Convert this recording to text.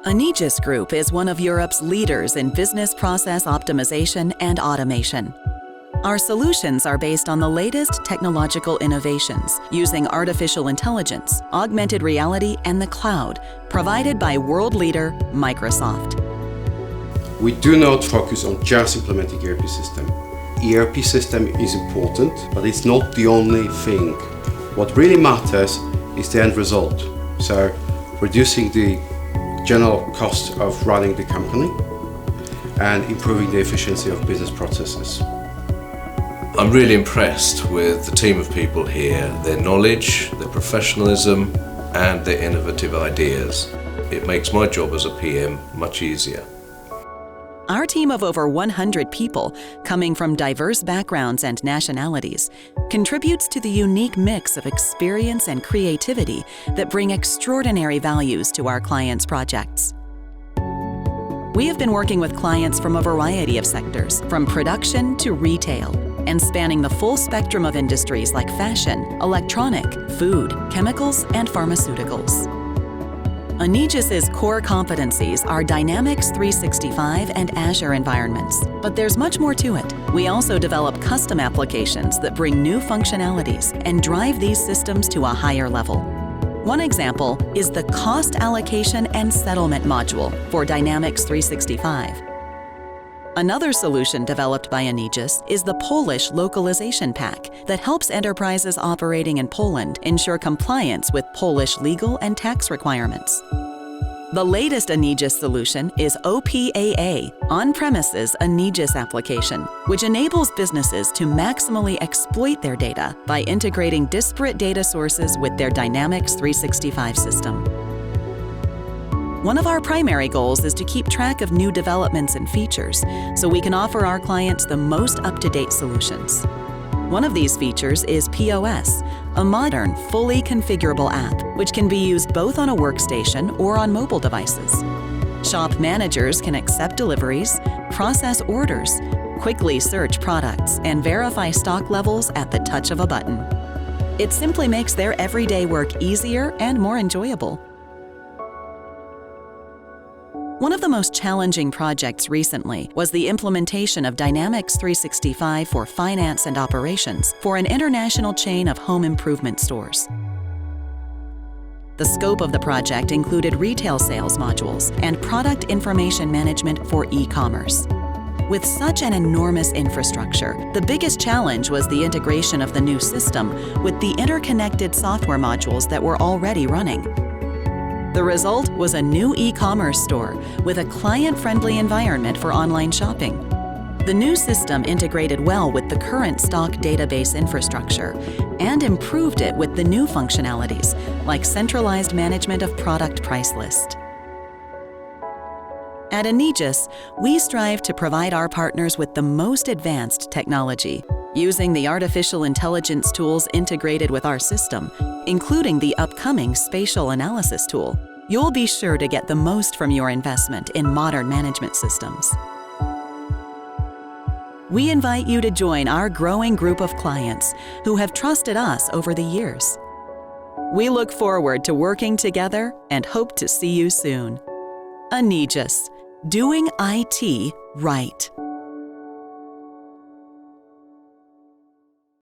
ANEGIS Group is one of Europe's leaders in business process optimization and automation. Our solutions are based on the latest technological innovations using artificial intelligence, augmented reality, and the cloud, provided by world leader Microsoft. We do not focus on just implementing ERP system. ERP system is important, but it's not the only thing. What really matters is the end result. So reducing the general cost of running the company and improving the efficiency of business processes. I'm really impressed with the team of people here, their knowledge, their professionalism and their innovative ideas. It makes my job as a PM much easier. Our team of over 100 people, coming from diverse backgrounds and nationalities, contributes to the unique mix of experience and creativity that bring extraordinary values to our clients' projects. We have been working with clients from a variety of sectors, from production to retail, and spanning the full spectrum of industries like fashion, electronic, food, chemicals, and pharmaceuticals. ANEGIS's core competencies are Dynamics 365 and Azure environments, but there's much more to it. We also develop custom applications that bring new functionalities and drive these systems to a higher level. One example is the Cost Allocation and Settlement module for Dynamics 365. Another solution developed by ANEGIS is the Polish Localization Pack that helps enterprises operating in Poland ensure compliance with Polish legal and tax requirements. The latest ANEGIS solution is OPAA, On-Premises ANEGIS application, which enables businesses to maximally exploit their data by integrating disparate data sources with their Dynamics 365 system. One of our primary goals is to keep track of new developments and features so we can offer our clients the most up-to-date solutions. One of these features is POS, a modern, fully configurable app which can be used both on a workstation or on mobile devices. Shop managers can accept deliveries, process orders, quickly search products, and verify stock levels at the touch of a button. It simply makes their everyday work easier and more enjoyable. One of the most challenging projects recently was the implementation of Dynamics 365 for finance and operations for an international chain of home improvement stores. The scope of the project included retail sales modules and product information management for e-commerce. With such an enormous infrastructure, the biggest challenge was the integration of the new system with the interconnected software modules that were already running. The result was a new e-commerce store with a client-friendly environment for online shopping. The new system integrated well with the current stock database infrastructure and improved it with the new functionalities, like centralized management of product price list. At ANEGIS, we strive to provide our partners with the most advanced technology, using the artificial intelligence tools integrated with our system, including the upcoming spatial analysis tool. You'll be sure to get the most from your investment in modern management systems. We invite you to join our growing group of clients who have trusted us over the years. We look forward to working together and hope to see you soon. ANEGIS, doing IT right.